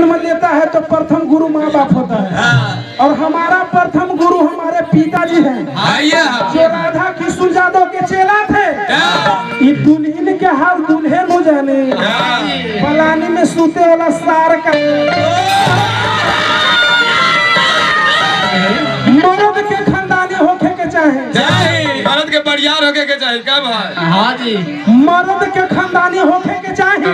जन्म लेता है तो प्रथम गुरु माँ बाप होता है और हमारा प्रथम गुरु हमारे पिताजी हैं जो राधा कृष्ण यादव के चेला थे। ये दुल्हन के हाल दुल्हन हो जाने पलानी में सूते वाला सार का मर्द के खानदानी होके के चाहे, मर्द के बड़ियार होके के चाहे क्या भाई? हाँ जी, मर्द के खानदानी होके के चाहे,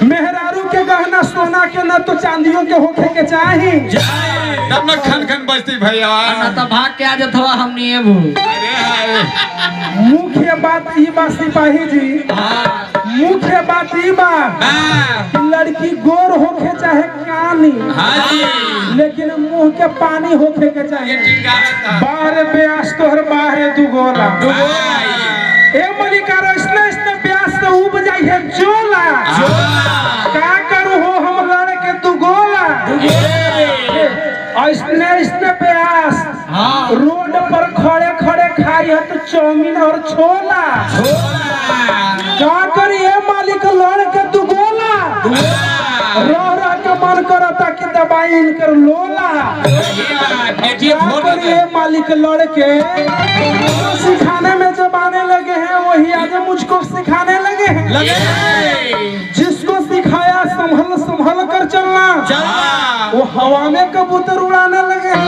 मेहरारू के गहना सोना के न तो चांदियों के होके के चाहे, तब न खन खन बजती भैया ना तो भाग के आ जाता हमनी है वो। मुख्य बात ये बा सिपाही जी, मुख्य बात ये बा लड़की गोर होके चाहे कानी, लेकिन मुंह के पानी होके के चाहे। बाहर ब्यास तोहर बाहर दुगोला ए मलिकार इसने ब्यास से उब जाई है जोला का करू हो हम लड़के दुगोला इसने ब्यास रोड पर खड़े खड़े खाई है तो चाउमीन और छोला क्या करिए मालिक लड़के दुगोला रह रह के मन करता कि दबाई इनकर लोला। क्या करिए मालिक लड़के सिखाने में जब आने लगे हैं वही आज मुझको सिखाने लगे हैं। जिसको सिखाया संभल संभल कर चलना वो हवा में कबूतर उड़ाने लगे हैं।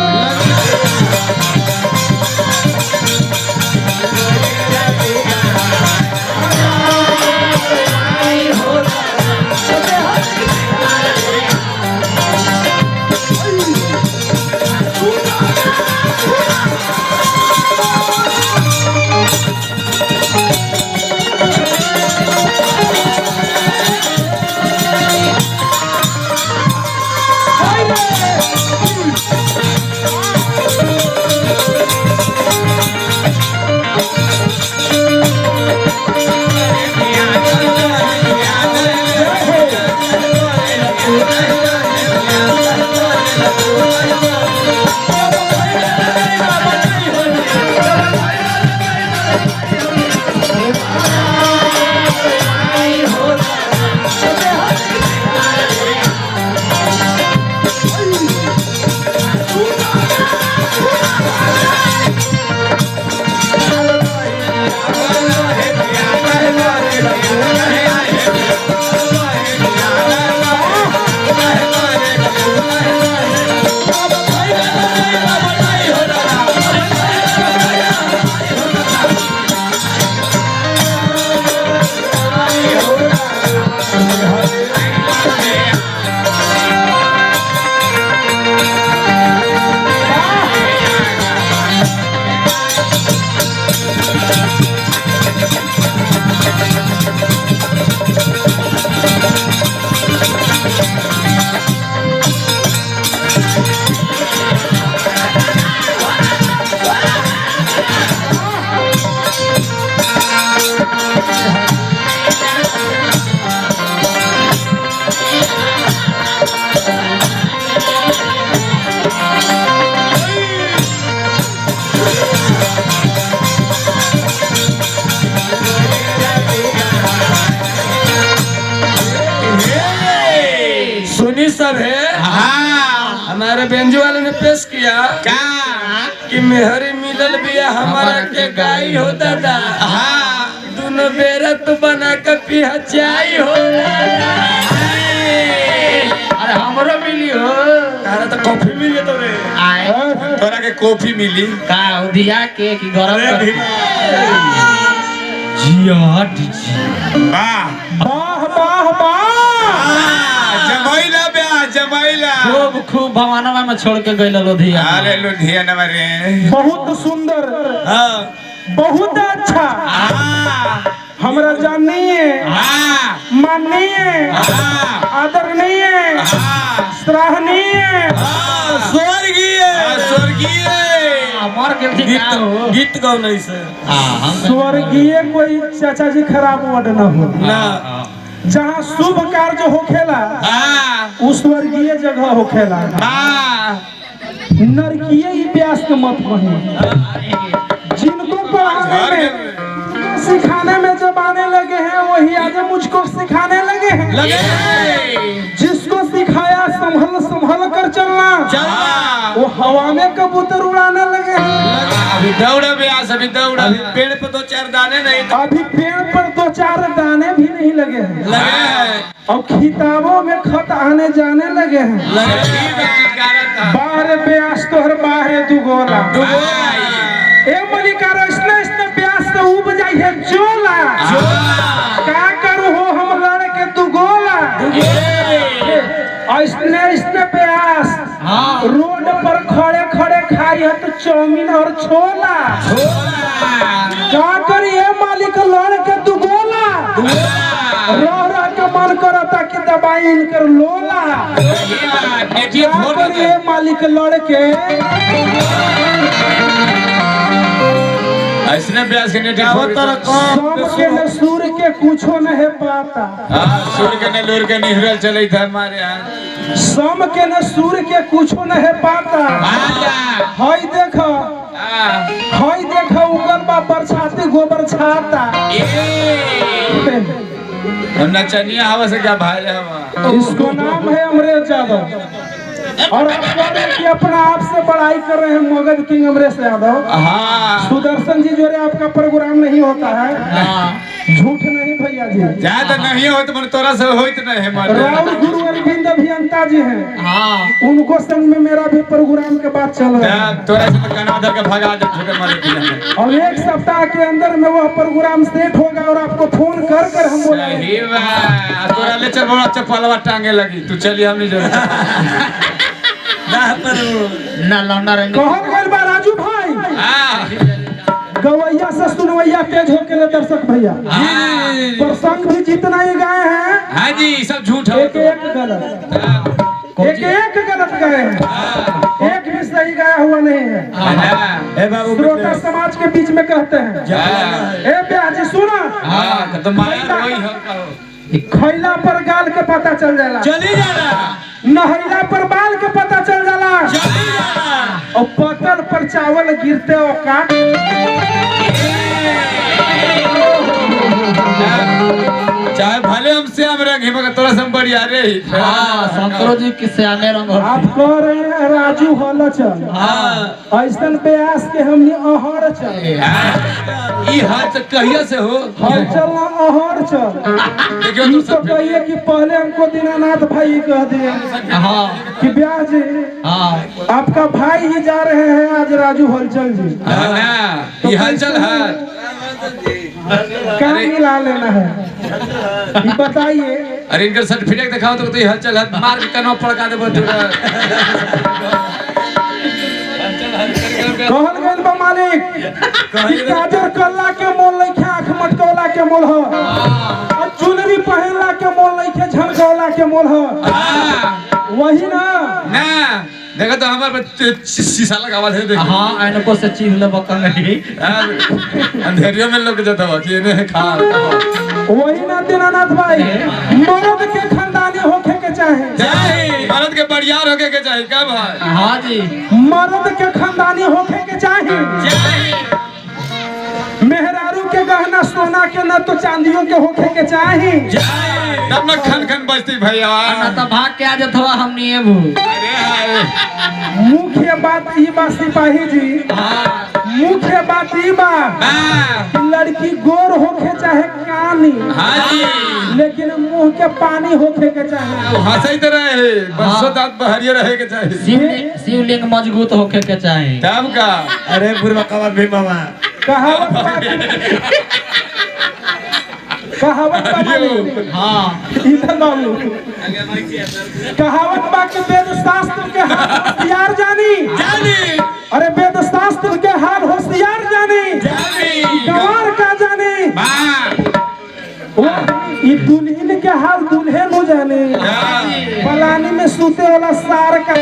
सब है हमारे बेंजू वाले ने पेश किया कि मेहरी मिलल बिया हमारा के गाई हो दादा दोनों बेरा तो बना के पिया चाय हो अरे हमरो मिली हो तारा तो कॉफी मिली तो रे तोरा के कॉफी मिली का दिया के कि गरम कर जिया वाह वाह वाह वाह जमाइला बे जमाइला खूब भवानवा में छोड़ के गइल लोधिया। अरे लोधिया रे बहुत सुंदर बहुत अच्छा हमरा जाननीय माननीय आदरणीय सराहनीय स्वर्गीय स्वर्गीय मर के गीत गाओ नहीं से स्वर्गीय कोई चाचा जी खराब वर्ड न हो ना जहाँ शुभ कार्य होखेला उस स्वर्गीय जगह होखेला नरकीय ही व्यास के मत कही जिनको पढ़ाने में सिखाने में जब आने लगे हैं वही आज मुझको सिखाने लगे हैं वो हवा में कबूतर उड़ाने लगे हैं। अभी दौड़ा ब्यास, अभी दौड़ा, अभी पेड़ पे 2-4 दाने नहीं अभी पेड़ पर 2-4 दाने भी नहीं लगे हैं, लगे हैं, और खिताबों में खत आने जाने लगे हैं। बाहर ब्यास तोहर बाहर दुगोला ए मलिकारा इसने ब्यास से उब जाई है जोला। का करू हो हम लड़के दुगोला इसने ब्यास रोड पर खड़े खड़े खाई है तो चाउमीन और छोला। क्या करिए मालिक लड़के दुगोला रह के मन करता कि दबाई इनकर लोला। क्या करिए मालिक लड़के इसने ब्यास के नेटी के न सूर के कुछो नहीं पाता। सूर के न लूर के निहरल चले था हमारे यहाँ। सम के न सूर के कुछो नहीं पाता। हई देखो उगल बा बरसाती गोबर छाता। नचनिया हवा से क्या भाई है? इसको नाम है अमरेश यादव और कि अपना आप से बड़ाई कर रहे हैं मगध किंग अमरेश यादव। सुदर्शन जी जो है आपका प्रोग्राम नहीं होता है, झूठ नहीं भैया जी, ज्यादा नहीं हो तो तोरा से हो तो नहीं है। राहुल गुरु अरविंद अभियंता जी हैं, उनको संग में मेरा भी प्रोग्राम के बाद चल रहा है। तोरा से तो कनाडा के भगा दे ठोकर मारे। और 1 सप्ताह के अंदर में वह प्रोग्राम सेट होगा और आपको फोन कर कर हम बोलेंगे। तोरा ले चल बड़ा चप्पलवा टांगे लगी, तू चली हम नहीं जरूर ना लौंडा रंग कहल गइल बा राजू भाई गवैया से सुनवैया तेज होके ले दर्शक भैया। प्रसंग भी जितना ही गाए हैं, हाँ जी, सब झूठ है, एक गलत गाए हैं, एक भी सही गाया हुआ नहीं है। श्रोता समाज के बीच में कहते हैं ए ब्याजी सुना, खैला पर गाल के पता चल जाला, चली जाला, नहैला पर बाल के पता चल जाला, चली जाला, और पत्थर पर चावल गिरते हो काट। चाहे भले हम श्याम रंग ही मगर तोरा से हम बढ़िया रे। शंकरो जी के श्यामे रंग आप कह रहे हैं राजू हल चल, ऐसा ब्यास के हमने अहर चल। ई हाथ कहिया से हो हल चल ना अहर चल। देखियो तो कहिए कि पहले हमको दीनानाथ भाई कह दिए कि ब्यास जी आपका भाई ही जा रहे हैं आज राजू हलचल जी। ये हलचल है, क्या मिला लेना है ये बताइए। अरे इनका सर्टिफिकेट दिखाओ तो ये हलचल है, मार के कनो पड़का दे कहल गइल बा मालिक कि काजर कल्ला के मोल लइखे आंख मटकौला के मोल ह, और चुनरी पहनला के मोल लइखे झमकौला के मोल ह। वही ना देखो तो हमारे शीशा लगावा है, देखो हाँ इनको से चीज ले बका नहीं अंधेरिया में लोग जाता हुआ कि इन्हें खा वही ना दीनानाथ भाई, मर्द के खानदानी होके के चाहे, मर्द के बड़ियार होके के चाहे क्या भाई? हाँ जी, मर्द के खानदानी होके के चाहे, मेहरारू के गहना सोना के न तो चांदियों के होके के चाहे, तब न खन खन बजती भैया, ना तो भाग के आ जाता हमनी एबू। मुख्य बात ई बा सिपाही जी, मुख्य बात ई बा कि लड़की गोर होके चाहे कानी, लेकिन मुंह के पानी होके के चाहे, हंसैत रहे, बरसों दांत बहरिया रहे के चाहे, शिवलिंग मजबूत होके के चाहे। तब का अरे बुरबा कवा भी मामा कहावत कहावत बा कि वेद शास्त्र के हाल होशियार जानी, अरे वेद शास्त्र के हाल होशियार जानी, गंवार का जानी, ये दुल्हन के हाल दुल्हे न जाने, पलानी में सूते वाला सार का।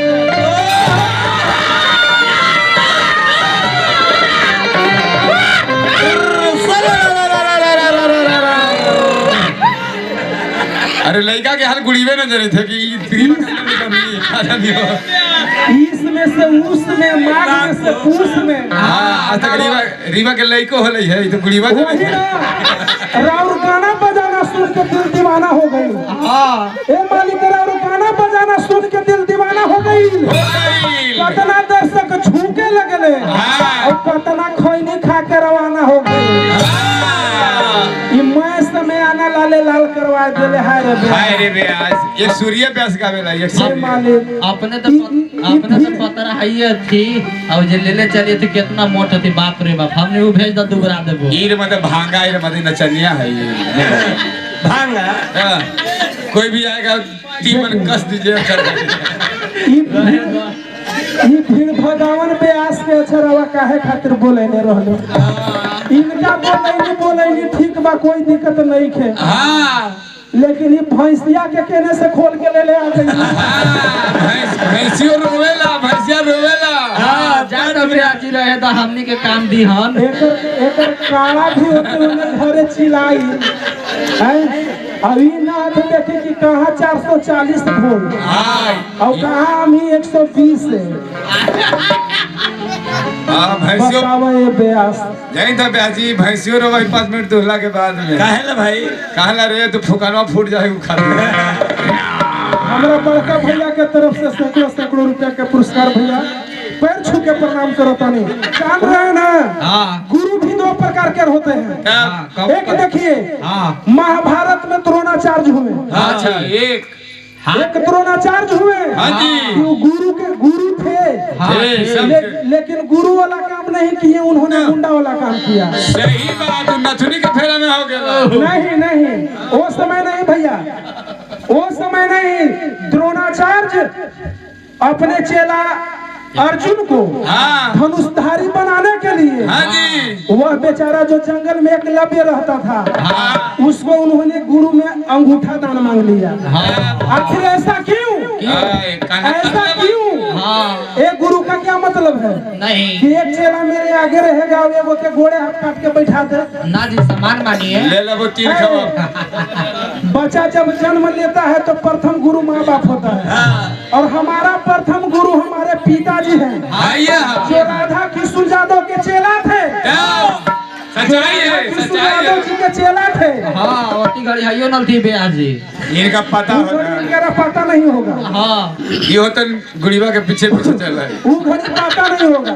अरे लड़का के हाल गुड़ीवे न जरे थे कि इसमें से उसमें माग में से पूस में। आज तक रीवा के लड़को होले है, तो गुड़ीवा वही ना राउर गाना बजाना सुन के दिल दीवाना हो गई। ए मालिक राउर गाना बजाना सुन के दिल दीवाना हो गई। गई कतना दर्शक झूके लगले और कतना खैनी खा के रवाना हो गए ई मैच में आना लाले लाल करवा देले हाय रे ब्यास एक सूर्य ब्यास गावेला एक ये मालिक अपने तो पतरा है थी और जे लेले चली थी कितना मोट थी बाप रे बाप हमने वो भेज द दुबरा देबो ईर मत भांगा ईर मत नचनिया है ये भांगा हाँ, कोई भी आएगा टीमन कस दीजिए ई फिर भगवान पे आस के अछरवा काहे खातिर बोले ने रहलो इनका बोले ठीक बा कोई दिक्कत नहीं है हाँ लेकिन ये भैंसिया के केने से खोल के ले आ गई भैंसियो रोवेला हां जान ब्याजी रहे तो हमनी के काम दी हन एकर काड़ा भी होते उन्हें घरे चिल्लाई हैं अभी नाथ देखे कि कहाँ 440 वोल्ट और कहाँ हम ही 120 है हाँ भैंसियो बतावा ये ब्यास यही था ब्याजी भैंसियो रो भाई 5 मिनट दुहला के बाद में काहे ला भाई कहला रे तो फुकानवा फूट जाए उखाड़ हमारा बड़का भैया के तरफ से सैकड़ों रुपया के पुरस्कार भैया पैर छू के प्रणाम करो तानी जान रहे हैं ना हाँ गुरु भी 2 प्रकार के होते हैं एक देखिए हाँ महाभारत में द्रोणाचार्य हुए अच्छा एक एक द्रोणाचार्य हुए हाँ जी। वो गुरु थे लेकिन गुरु वाला काम नहीं किए उन्होंने गुंडा वाला काम किया सही बात नथुनी के फेरा में हो गया नहीं वो समय नहीं भैया वो समय नहीं द्रोणाचार्य अपने चेला अर्जुन को हाँ धनुषधारी बनाने के लिए हाँ जी वह बेचारा जो जंगल में एकलव्य रहता था हाँ उसको उन्होंने गुरु में अंगूठा दान मांग लिया आखिर ऐसा क्यों ऐसा क्यों हाँ एक गुरु का क्या मतलब है नहीं कि एक चेला मेरे आगे रहेगा और एगो के घोड़े हाथ काट के बैठा दे ना जी सम्मान मानिए ले लो वो तीर खबर बच्चा जब जन्म लेता है तो प्रथम गुरु माँ बाप होता है और हमारा प्रथम गुरु हमारे पिताजी हैं जो राधा कृष्ण यादव के चेला थे सच्चाई है कृष्ण यादव जी के चेला थे हाँ ओटी घड़ी हइयो नल थी ब्याजी इनका पता होगा इनका पता नहीं होगा हाँ ये होता गुड़ीवा के पीछे चल रहा है वो घड़ी पता नहीं होगा